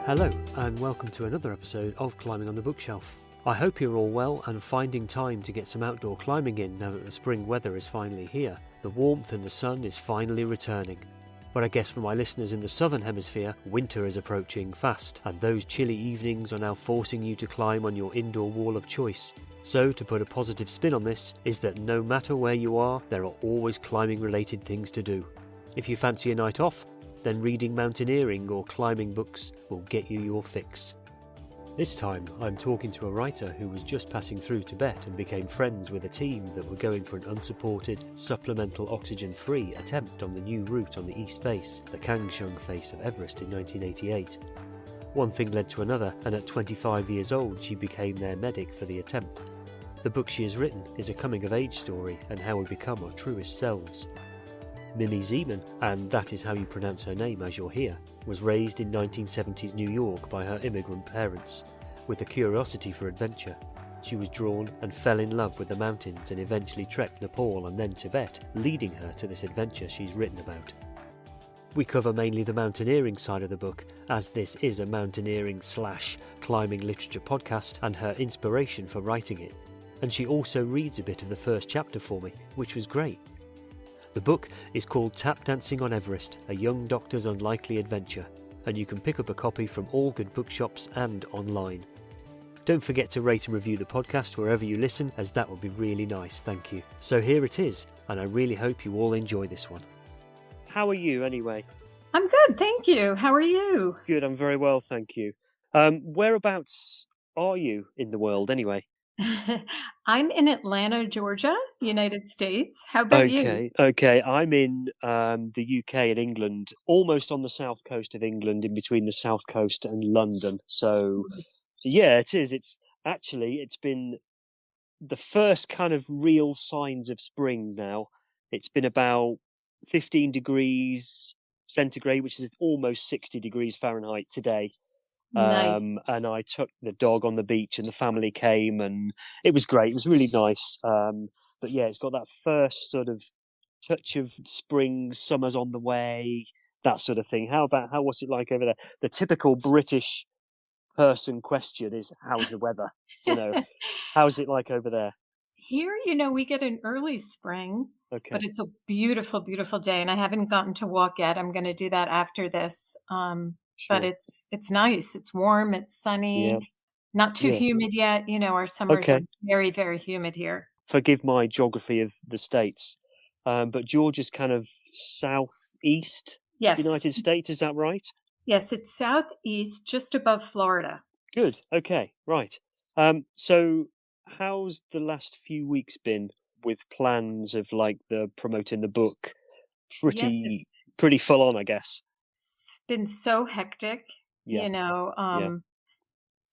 Hello, and welcome to another episode of Climbing on the Bookshelf. I hope you're all well and finding time to get some outdoor climbing in now that the spring weather is finally here. The warmth and the sun is finally returning. But I guess for my listeners in the southern hemisphere, winter is approaching fast, and those chilly evenings are now forcing you to climb on your indoor wall of choice. So, to put a positive spin on this, is that no matter where you are, there are always climbing-related things to do. If you fancy a night off, then reading mountaineering or climbing books will get you your fix. This time, I'm talking to a writer who was just passing through Tibet and became friends with a team that were going for an unsupported, supplemental oxygen-free attempt on the new route on the east face, the Kangshung Face of Everest in 1988. One thing led to another, and at 25 years old she became their medic for the attempt. The book she has written is a coming-of-age story and how we become our truest selves. Mimi Zieman, and that is how you pronounce her name as you'll hear, was raised in 1970s New York by her immigrant parents. With a curiosity for adventure, she was drawn and fell in love with the mountains and eventually trekked Nepal and then Tibet, leading her to this adventure she's written about. We cover mainly the mountaineering side of the book, as this is a mountaineering/climbing literature podcast and her inspiration for writing it. And she also reads a bit of the first chapter for me, which was great. The book is called Tap Dancing on Everest, A Young Doctor's Unlikely Adventure, and you can pick up a copy from all good bookshops and online. Don't forget to rate and review the podcast wherever you listen, as that would be really nice, thank you. So here it is, and I really hope you all enjoy this one. How are you anyway? I'm good, thank you. How are you? Good, I'm very well, thank you. Whereabouts are you in the world anyway? I'm in Atlanta, Georgia, United States. How about you? Okay. I'm in the UK and England, almost on the south coast of England, in between the south coast and London. So, yeah, it is. It's been the first kind of real signs of spring now. It's been about 15 degrees centigrade, which is almost 60 degrees Fahrenheit today. Nice. And I took the dog on the beach and the family came and it was great. It was really nice. But yeah, it's got that first sort of touch of spring, summer's on the way, that sort of thing. What's it like over there? The typical British person question is, how's the weather? How's it like over there? Here, we get an early spring, Okay. but it's a beautiful, beautiful day, and I haven't gotten to walk yet. I'm going to do that after this. But Sure. it's nice. It's warm. It's sunny. Yeah. Not too Yeah. humid yet. Our summers are Okay. very, very humid here. Forgive my geography of the States, but Georgia's kind of southeast Yes. United States, is that right? Yes, it's southeast, just above Florida. Good. Okay. Right. So how's the last few weeks been with plans of the promoting the book? Yes, Pretty full on, I guess. it's been so hectic. Yeah. Yeah.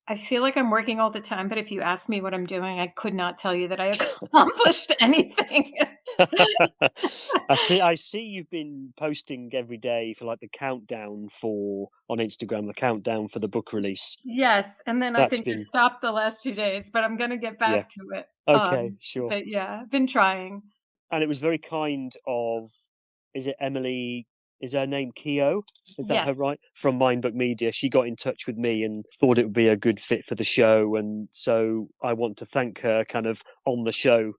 I feel like I'm working all the time, but if you ask me what I'm doing, I could not tell you that I accomplished anything. I see you've been posting every day for the countdown on Instagram, the countdown for the book release. Yes, and then I think I stopped the last 2 days, but I'm going to get back to it. Okay, sure. But yeah, I've been trying. And it was very kind of, is it Emily? Is her name Keogh? Is that her right? From Mindbook Media. She got in touch with me and thought it would be a good fit for the show. And so I want to thank her kind of on the show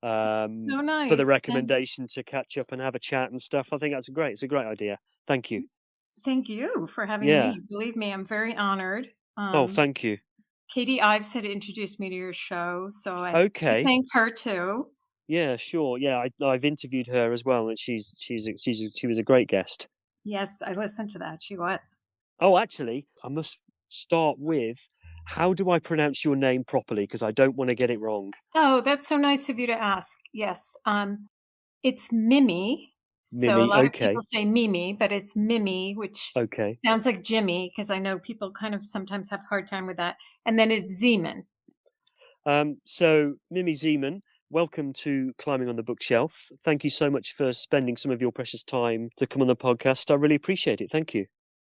So nice. for the recommendation to catch up and have a chat and stuff. I think it's a great idea. Thank you. Thank you for having me. Believe me, I'm very honored. Thank you. Katie Ives had introduced me to your show, so I thank her too. Yeah, sure. Yeah, I've interviewed her as well, and she was a great guest. Yes, I listened to that. She was. Oh, actually, I must start with, how do I pronounce your name properly? Because I don't want to get it wrong. Oh, that's so nice of you to ask. Yes, it's Mimi. So a lot of people say Mimi, but it's Mimi, which sounds like Jimmy, because I know people kind of sometimes have a hard time with that. And then it's Zieman. So Mimi Zieman, welcome to Climbing on the Bookshelf. Thank you so much for spending some of your precious time to come on the podcast. I really appreciate it. Thank you.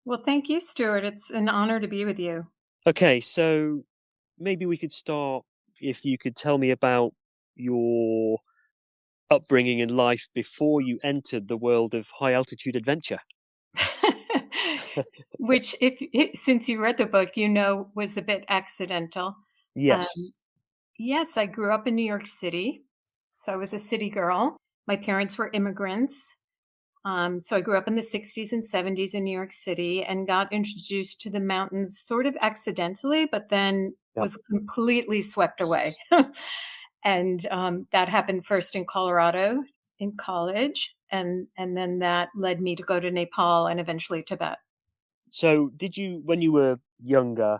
Well, thank you, Stuart. It's an honor to be with you. Okay, so maybe we could start, if you could tell me about your upbringing in life before you entered the world of high altitude adventure. which since you read the book, was a bit accidental. Yes. Yes, I grew up in New York City, so I was a city girl. My parents were immigrants. So I grew up in the 60s and 70s in New York City and got introduced to the mountains sort of accidentally, but then was completely swept away. And that happened first in Colorado in college, and then that led me to go to Nepal and eventually Tibet. So did you, when you were younger,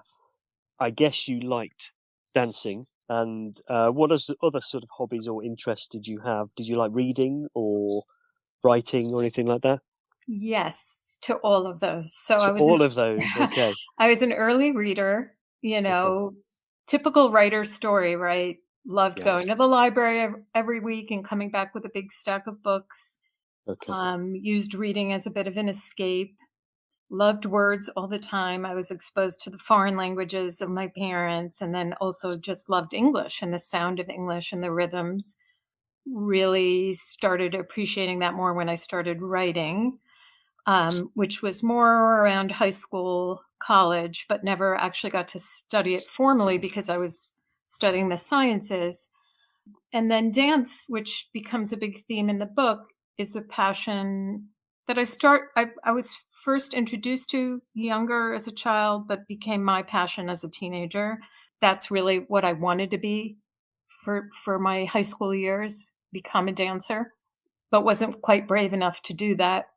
I guess you liked dancing, and what other sort of hobbies or interests did you have? Did you like reading or writing or anything like that? Yes, to all of those. So To all of those, okay. I was an early reader, typical writer story, right? Loved going to the library every week and coming back with a big stack of books. Okay. Used reading as a bit of an escape. Loved words all the time. I was exposed to the foreign languages of my parents, and then also just loved English and the sound of English and the rhythms. Really started appreciating that more when I started writing, which was more around high school, college, but never actually got to study it formally because I was studying the sciences. And then dance, which becomes a big theme in the book, is a passion that I was first introduced to younger as a child, but became my passion as a teenager. That's really what I wanted to be for my high school years, become a dancer, but wasn't quite brave enough to do that.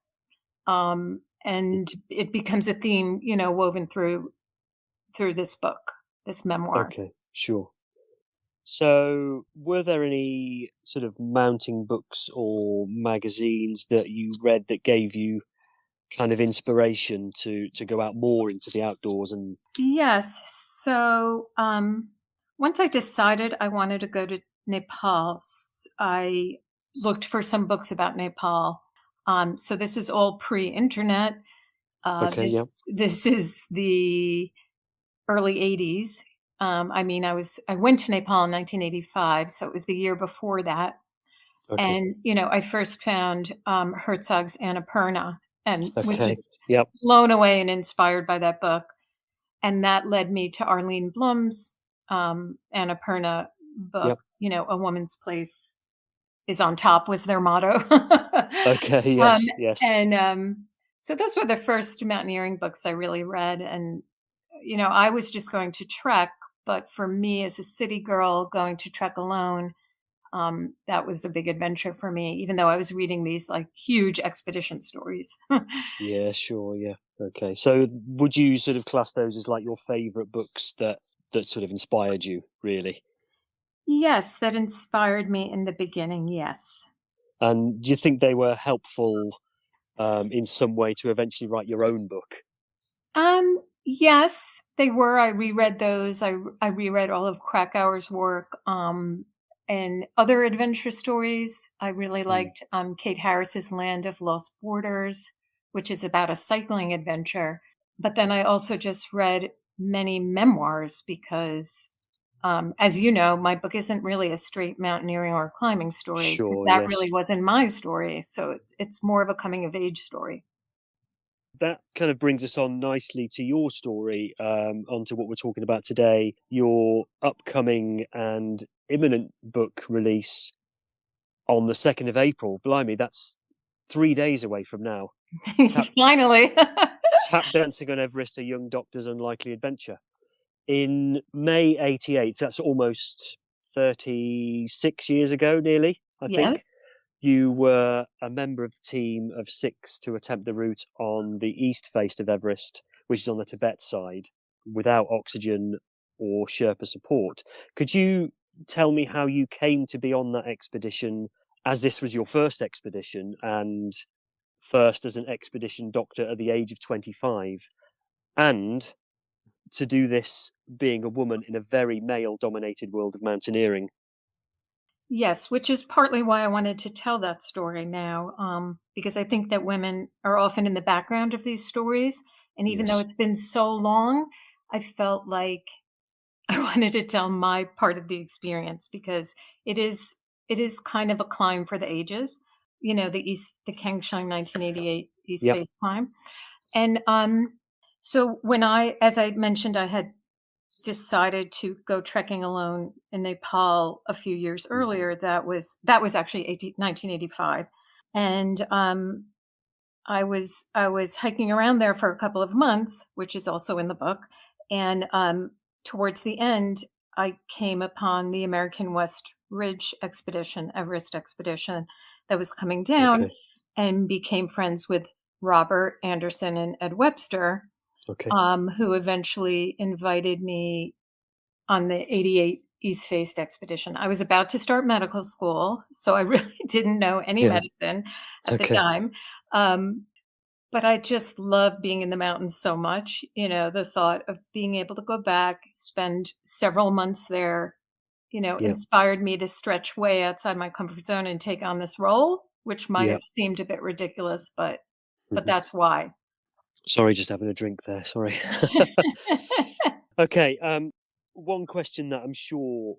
And it becomes a theme, woven through this book, this memoir. Okay, sure. So, were there any sort of mounting books or magazines that you read that gave you kind of inspiration to go out more into the outdoors? And yes, so once I decided I wanted to go to Nepal, I looked for some books about Nepal. So this is all pre-internet. okay, yeah, This is the early 80s. I went to Nepal in 1985, so it was the year before that. okay, And, I first found Herzog's Annapurna and was okay, just yep, blown away and inspired by that book. And that led me to Arlene Blum's Annapurna book, yep, A Woman's Place is on Top was their motto. okay, um, yes, yes, and so those were the first mountaineering books I really read. And I was just going to trek, but for me as a city girl going to trek alone, that was a big adventure for me, even though I was reading these like huge expedition stories. yeah, sure, yeah, okay. So, would you sort of class those as like your favorite books that sort of inspired you, really? Yes, that inspired me in the beginning. Yes. And do you think they were helpful in some way to eventually write your own book? Yes, they were. I reread those. I reread all of Krakauer's work, and other adventure stories. I really liked Kate Harris's Land of Lost Borders, which is about a cycling adventure. But then I also just read many memoirs because, as you know, my book isn't really a straight mountaineering or climbing story because Sure, that yes. really wasn't my story. So it's more of a coming of age story. That kind of brings us on nicely to your story, onto what we're talking about today, your upcoming and imminent book release on the 2nd of April. Blimey, that's 3 days away from now. Tap, Finally. Tap Dancing on Everest, A Young Doctor's Unlikely Adventure. In May 88, that's almost 36 years ago, nearly, I think. Yes. You were a member of the team of 6 to attempt the route on the east face of Everest, which is on the Tibet side, without oxygen or Sherpa support. Could you tell me how you came to be on that expedition, as this was your first expedition and first as an expedition doctor at the age of 25, and to do this being a woman in a very male-dominated world of mountaineering? Yes, which is partly why I wanted to tell that story now, because I think that women are often in the background of these stories. And even though Yes, it's been so long, I felt like I wanted to tell my part of the experience because it is it is kind of a climb for the ages. The Kangshung 1988 East yep, Face climb. And so as I mentioned, I had decided to go trekking alone in Nepal a few years earlier. That was actually 1985. And I was hiking around there for a couple of months, which is also in the book. And towards the end, I came upon the American West Ridge expedition, Everest expedition, that was coming down, and became friends with Robert Anderson and Ed Webster, who eventually invited me on the 88 East Face expedition. I was about to start medical school, so I really didn't know any medicine at the time. But I just love being in the mountains so much. The thought of being able to go back, spend several months there, inspired me to stretch way outside my comfort zone and take on this role, which might have seemed a bit ridiculous, but that's why. Sorry, just having a drink there. Sorry. Okay. One question that I'm sure,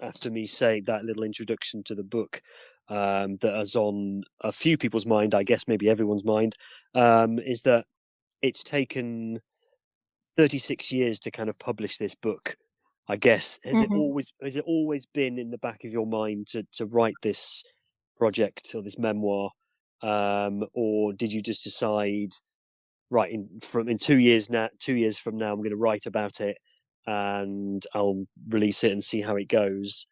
after me saying that little introduction to the book, that is on a few people's mind, I guess maybe everyone's mind, is that it's taken 36 years to kind of publish this book. I guess has it always been in the back of your mind to write this project or this memoir, or did you just decide, right, in 2 years from now, I'm going to write about it and I'll release it and see how it goes?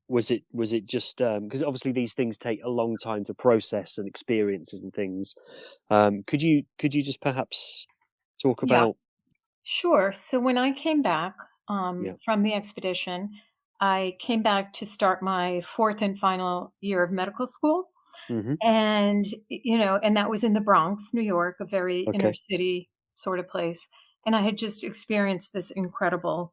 Was it just because obviously these things take a long time to process and experiences and things? Could you just perhaps talk about? Sure. So when I came back from the expedition, I came back to start my fourth and final year of medical school. And, and that was in the Bronx, New York, a very inner city sort of place. And I had just experienced this incredible,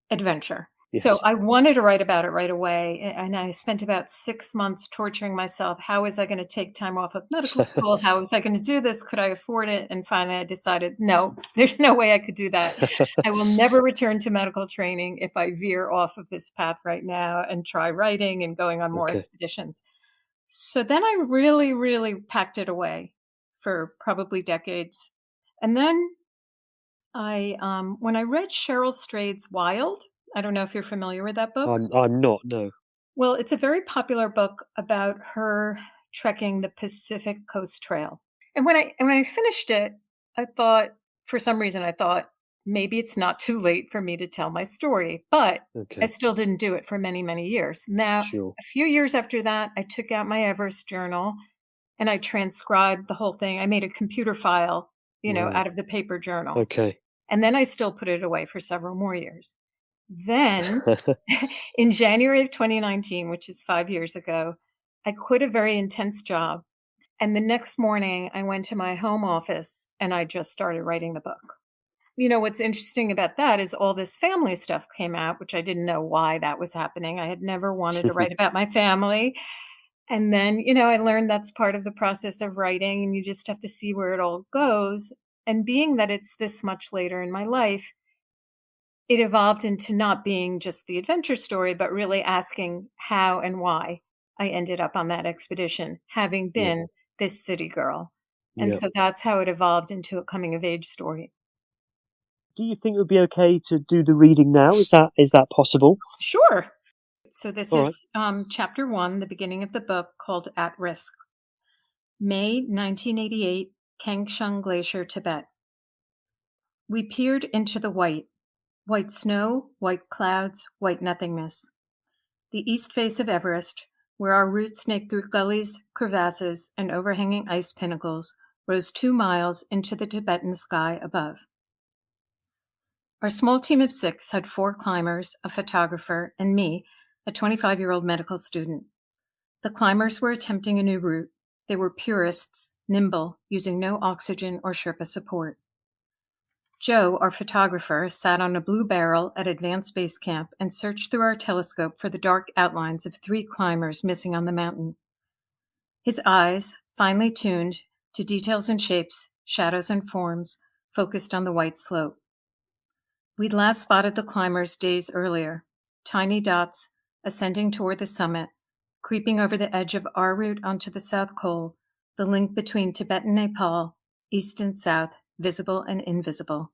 adventure. Yes. So I wanted to write about it right away. And I spent about 6 months torturing myself. How was I going to take time off of medical school? How was I going to do this? Could I afford it? And finally I decided, no, there's no way I could do that. I will never return to medical training if I veer off of this path right now and try writing and going on more expeditions. So then I really, really packed it away for probably decades. And then when I read Cheryl Strayed's Wild, I don't know if you're familiar with that book. I'm not, no. Well, it's a very popular book about her trekking the Pacific Coast Trail. And when I finished it, for some reason I thought maybe it's not too late for me to tell my story, but I still didn't do it for many, many years. Now, a few years after that, I took out my Everest journal and I transcribed the whole thing. I made a computer file, out of the paper journal. Okay. And then I still put it away for several more years. Then in January of 2019, which is 5 years ago, I quit a very intense job. And the next morning I went to my home office and I just started writing the book. What's interesting about that is all this family stuff came out, which I didn't know why that was happening. I had never wanted to write about my family. And then, I learned that's part of the process of writing and you just have to see where it all goes. And being that it's this much later in my life, it evolved into not being just the adventure story, but really asking how and why I ended up on that expedition, having been this city girl. And so that's how it evolved into a coming of age story. Do you think it would be okay to do the reading now? Is that possible? Sure. So this is chapter 1, the beginning of the book, called At Risk. May 1988, Kangshung Glacier, Tibet. We peered into the white snow, white clouds, white nothingness. The east face of Everest, where our route snaked through gullies, crevasses, and overhanging ice pinnacles, rose 2 miles into the Tibetan sky above. Our small team of 6 had 4 climbers, a photographer, and me, a 25-year-old medical student. The climbers were attempting a new route. They were purists, nimble, using no oxygen or Sherpa support. Joe, our photographer, sat on a blue barrel at Advanced Base Camp and searched through our telescope for the dark outlines of 3 climbers missing on the mountain. His eyes, finely tuned to details and shapes, shadows and forms, focused on the white slope. We'd last spotted the climbers days earlier, tiny dots ascending toward the summit, creeping over the edge of our route onto the South Col, the link between Tibet and Nepal, east and south, visible and invisible.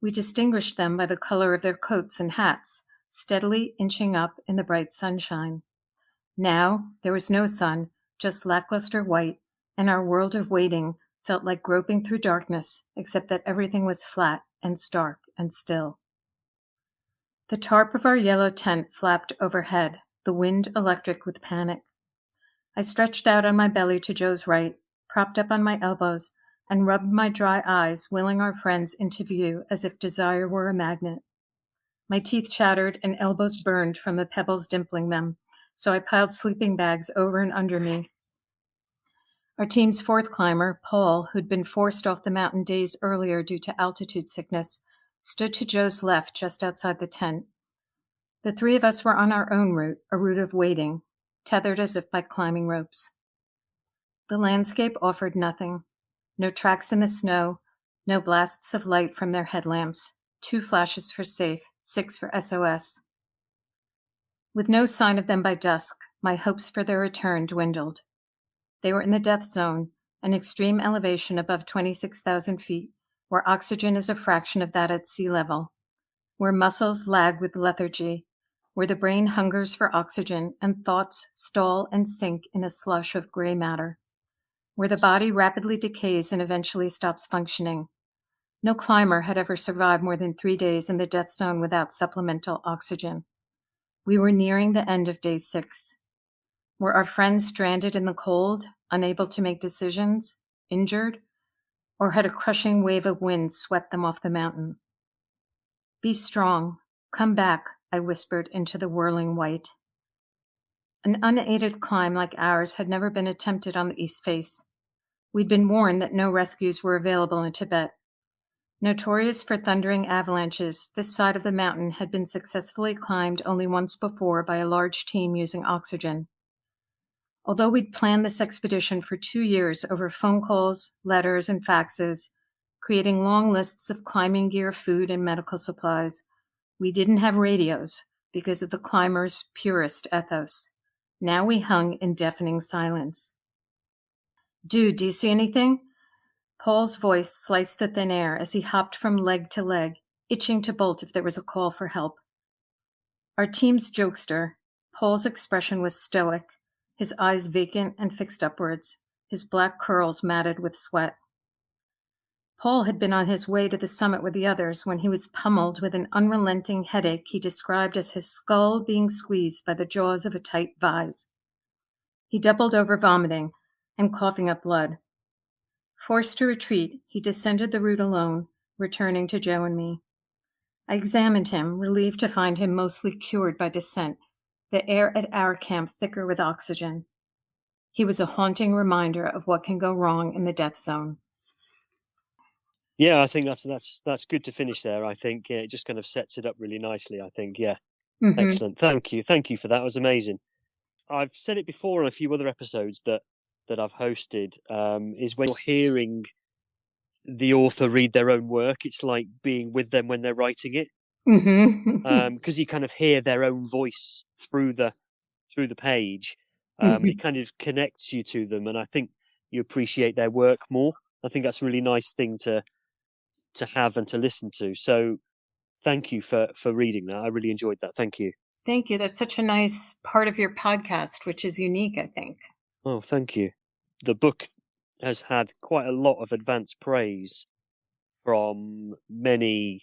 We distinguished them by the color of their coats and hats, steadily inching up in the bright sunshine. Now there was no sun, just lackluster white, and our world of waiting felt like groping through darkness, except that everything was flat and stark and still. The tarp of our yellow tent flapped overhead, the wind electric with panic. I stretched out on my belly to Joe's right, propped up on my elbows, and rubbed my dry eyes, willing our friends into view as if desire were a magnet. My teeth chattered and elbows burned from the pebbles dimpling them, so I piled sleeping bags over and under me. Our team's fourth climber, Paul, who'd been forced off the mountain days earlier due to altitude sickness, stood to Joe's left just outside the tent. The three of us were on our own route, a route of waiting, tethered as if by climbing ropes. The landscape offered nothing. No tracks in the snow, no blasts of light from their headlamps, 2 flashes for safe, 6 for SOS. With no sign of them by dusk, my hopes for their return dwindled. They were in the death zone, an extreme elevation above 26,000 feet, where oxygen is a fraction of that at sea level, where muscles lag with lethargy, where the brain hungers for oxygen and thoughts stall and sink in a slush of gray matter, where the body rapidly decays and eventually stops functioning. No climber had ever survived more than 3 days in the death zone without supplemental oxygen. We were nearing the end of day 6. Were our friends stranded in the cold, unable to make decisions, injured, or had a crushing wave of wind swept them off the mountain? Be strong. Come back, I whispered into the whirling white. An unaided climb like ours had never been attempted on the East Face. We'd been warned that no rescues were available in Tibet. Notorious for thundering avalanches, this side of the mountain had been successfully climbed only once before by a large team using oxygen. Although we'd planned this expedition for 2 years over phone calls, letters, and faxes, creating long lists of climbing gear, food, and medical supplies, we didn't have radios because of the climbers' purest ethos. Now we hung in deafening silence. Dude, do you see anything? Paul's voice sliced the thin air as he hopped from leg to leg, itching to bolt if there was a call for help. Our team's jokester, Paul's expression was stoic, his eyes vacant and fixed upwards, his black curls matted with sweat. Paul had been on his way to the summit with the others when he was pummeled with an unrelenting headache he described as his skull being squeezed by the jaws of a tight vise. He doubled over vomiting and coughing up blood. Forced to retreat, he descended the route alone, returning to Joe and me. I examined him, relieved to find him mostly cured by descent, the air at our camp thicker with oxygen. He was a haunting reminder of what can go wrong in the death zone. Yeah, I think that's good to finish there. I think it just kind of sets it up really nicely. I think, yeah. Mm-hmm. Excellent. Thank you for that. It was amazing. I've said it before on a few other episodes that I've hosted, is when you're hearing the author read their own work, it's like being with them when they're writing it. Mm-hmm. Because you kind of hear their own voice through the page. Mm-hmm. It kind of connects you to them, and I think you appreciate their work more. I think that's a really nice thing to have and to listen to. So thank you for reading that. I really enjoyed that. Thank you. Thank you. That's such a nice part of your podcast, which is unique, I think. Oh, thank you. The book has had quite a lot of advanced praise from many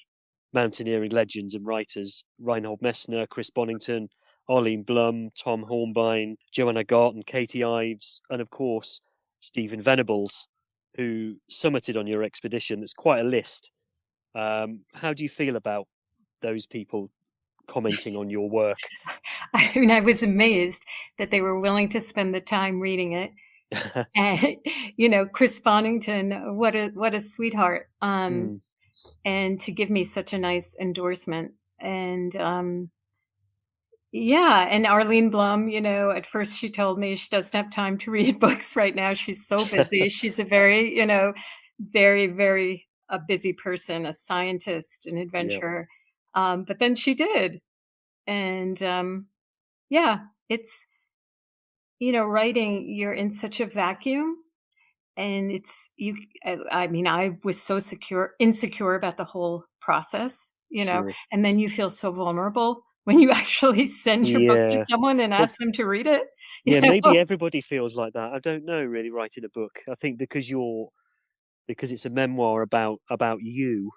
mountaineering legends and writers: Reinhold Messner, Chris Bonington, Arlene Blum, Tom Hornbein, Joanna Gott and Katie Ives, and of course Stephen Venables, who summited on your expedition. It's quite a list. How do you feel about those people commenting on your work? I mean, I was amazed that they were willing to spend the time reading it. And, Chris Bonington, what a sweetheart. And to give me such a nice endorsement. And, and Arlene Blum, at first she told me she doesn't have time to read books right now. She's so busy. She's a very, very, very a busy person, a scientist, an adventurer. Yeah. But then she did. And, it's, writing, you're in such a vacuum And I mean, I was so insecure about the whole process, Sure. and then you feel so vulnerable when you actually send your book to Yeah. someone and Well, ask them to read it, yeah, maybe everybody feels like that. I don't know, really, writing a book. I think because it's a memoir about you,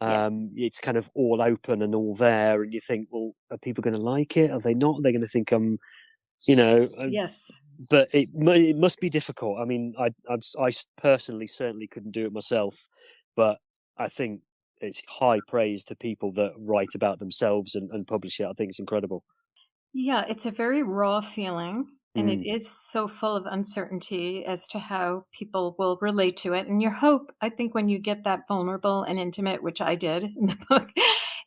Yes. it's kind of all open and all there, and you think, well, are people going to like it? Are they not? Are they going to think I'm, you know? Yes. But it must be difficult. I mean, I personally certainly couldn't do it myself, but I think it's high praise to people that write about themselves and publish it. I think it's incredible. Yeah, it's a very raw feeling, and it Mm, is so full of uncertainty as to how people will relate to it. And your hope, I think, when you get that vulnerable and intimate, which I did in the book,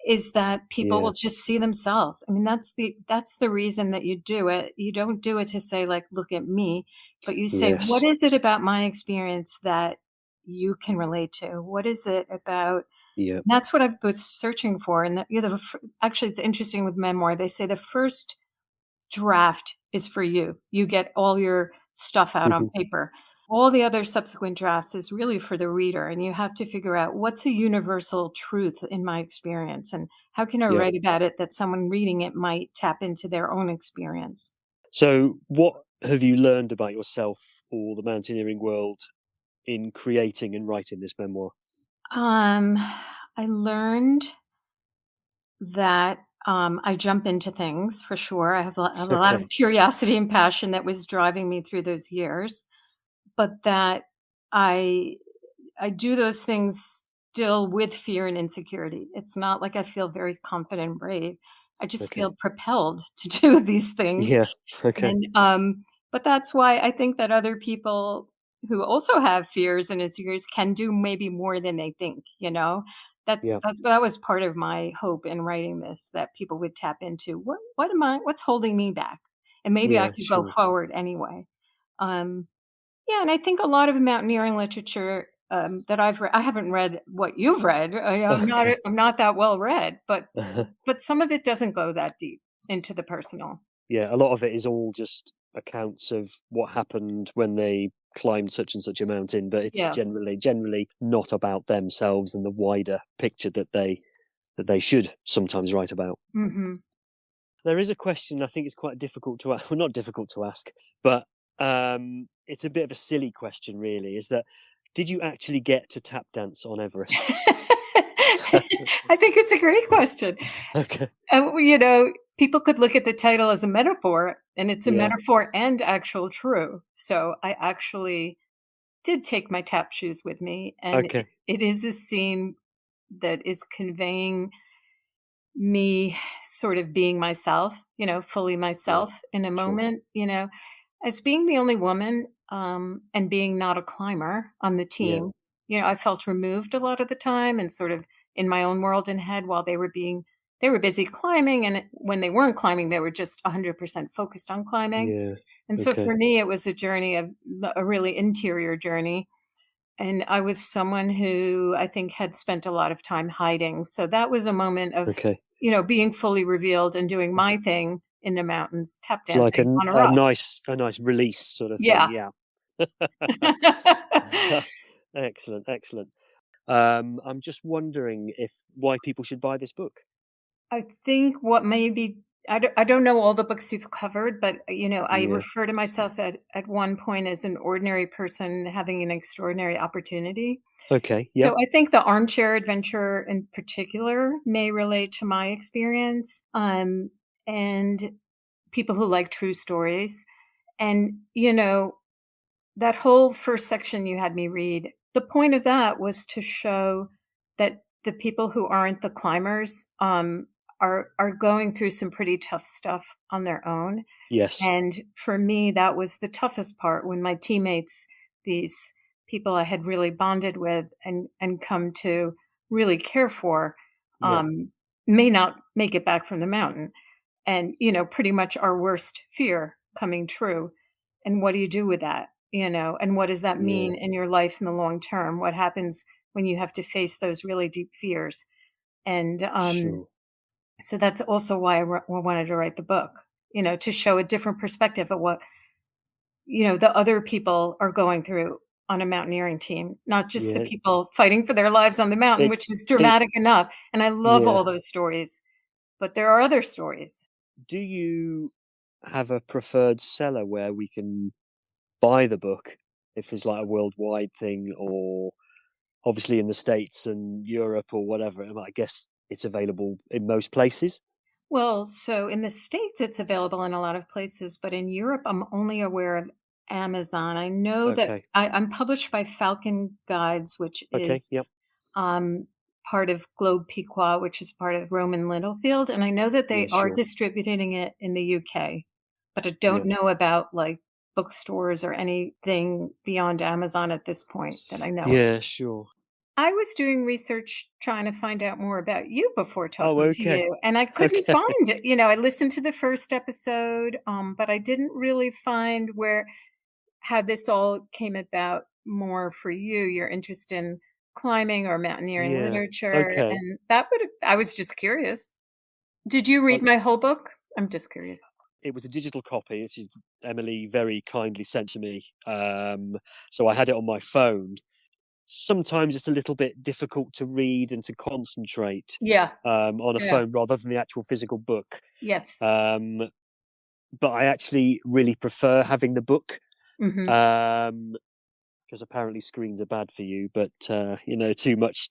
is that people yeah. will just see themselves. I mean, that's the reason that you do it. You don't do it to say like, "Look at me," but you say, "What Yes. is it about my experience that you can relate to? What is it about?" Yeah. That's what I was searching for. And actually, it's interesting with memoir. They say the first draft is for you. You get all your stuff out on Hmm. paper. All the other subsequent drafts is really for the reader, and you have to figure out what's a universal truth in my experience, and how can I Yeah. write about it that someone reading it might tap into their own experience. So, what have you learned about yourself or the mountaineering world in creating and writing this memoir? Um, I learned that I jump into things for sure. I have a lot of Okay. curiosity and passion that was driving me through those years, but that I I do those things still with fear and insecurity. It's not like I feel very confident and brave. I just Okay. feel propelled to do these things. Yeah. Okay. And but that's why I think that other people who also have fears and insecurities can do maybe more than they think. Yeah. That was part of my hope in writing this, that people would tap into what's holding me back? And maybe I Yeah. could go Sure. forward anyway. Um yeah, and I think a lot of mountaineering literature, that I haven't read what you've read. Okay. I'm not that well read, but some of it doesn't go that deep into the personal. Yeah, a lot of it is all just accounts of what happened when they climbed such and such a mountain, but it's Yeah. generally not about themselves and the wider picture that they should sometimes write about. Mhm. There is a question I think is quite difficult to ask. Well, not difficult to ask, but it's a bit of a silly question, really. Is that did you actually get to tap dance on Everest? I think it's a great question. Okay. People could look at the title as a metaphor, and it's a Yeah. metaphor and actual true. So I actually did take my tap shoes with me, and it Okay. it is a scene that is conveying me sort of being myself, fully Yeah. myself in a Sure. moment, as being the only woman, and being not a climber on the Yeah. team. I felt removed a lot of the time and sort of in my own world and head while they were busy climbing, and when they weren't climbing, they were just 100% focused on climbing. Yeah. And so Okay. for me, it was a really interior journey. And I was someone who I think had spent a lot of time hiding. So that was a moment of, Okay. being fully revealed and doing my thing in the mountains, tap It's like dancing on a a rock. nice release sort of thing. Yeah. Yeah. Excellent. Excellent. I'm just wondering if why people should buy this book. I think what maybe I don't know all the books you've covered, but, I Yeah. refer to myself at one point as an ordinary person having an extraordinary opportunity. Okay. So Yep. I think the armchair adventurer in particular may relate to my experience, and people who like true stories. And, that whole first section you had me read, the point of that was to show that the people who aren't the climbers, are going through some pretty tough stuff on their own. Yes. And for me, that was the toughest part when my teammates, these people I had really bonded with and come to really care for, Yeah. may not make it back from the mountain. And, pretty much our worst fear coming true. And what do you do with that? And what does that Yeah. mean in your life in the long term? What happens when you have to face those really deep fears? And Sure. so that's also why I wanted to write the book, to show a different perspective of what, the other people are going through. on a mountaineering team, not just the people fighting for their lives on the mountain, which is dramatic enough. And I love all those stories, but there are other stories. Do you have a preferred seller where we can buy the book if it's like a worldwide thing, or obviously in the States and Europe or whatever? I guess it's available in most places. Well, so in the States, it's available in a lot of places, but in Europe, I'm only aware of Amazon. I know that I'm published by Falcon Guides, which is part of Globe Pequot, which is part of Roman Littlefield. And I know that they are distributing it in the UK, but I don't know about like bookstores or anything beyond Amazon at this point that I know. Yeah, sure. I was doing research trying to find out more about you before talking to you, and I couldn't find it. You know, I listened to the first episode, but I didn't really find how this all came about more for you, your interest in climbing or mountaineering literature. And I was just curious. Did you read my whole book? I'm just curious. It was a digital copy, which Emily very kindly sent to me. So I had it on my phone. Sometimes it's a little bit difficult to read and to concentrate on a phone rather than the actual physical book. Yes. But I actually really prefer having the book. Because apparently screens are bad for you, but too much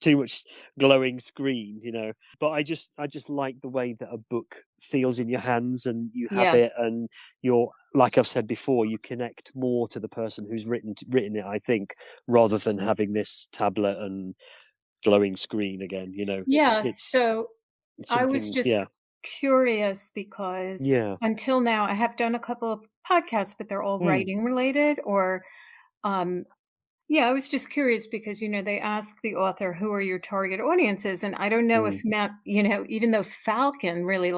glowing screen, but I just like the way that a book feels in your hands, and you have it, and you're, like I've said before, you connect more to the person who's written it, I think, rather than having this tablet and glowing screen again, so I was just curious because until now I have done a couple of podcasts, but they're all writing related, or I was just curious because, they ask the author, who are your target audiences? And I don't know if even though Falcon really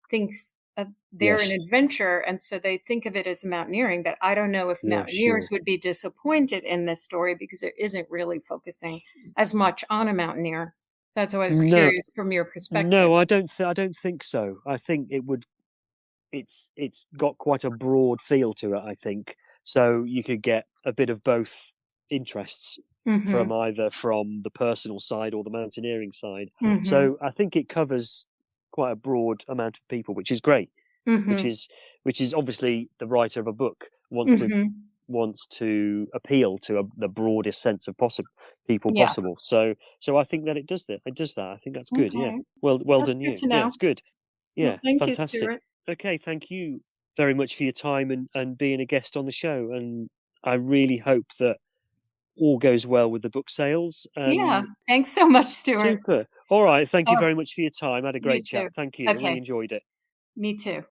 thinks they're an adventure, and so they think of it as mountaineering, but I don't know if mountaineers would be disappointed in this story because it isn't really focusing as much on a mountaineer. That's why I was curious from your perspective. No, I don't think so. I think it's got quite a broad feel to it, I think. So you could get a bit of both interests from either from the personal side or the mountaineering side. So I think it covers quite a broad amount of people, which is great. Which is obviously the writer of a book wants to appeal to the broadest sense of people possible. So I think that it does that. I think that's good. Yeah. Well that's done, you. Yeah, it's good. Yeah, well, fantastic. You, okay, thank you very much for your time and being a guest on the show. And I really hope that all goes well with the book sales. Thanks so much, Stuart. Super. All right, thank you very much for your time. I had a great chat. Thank you. I really enjoyed it. Me too.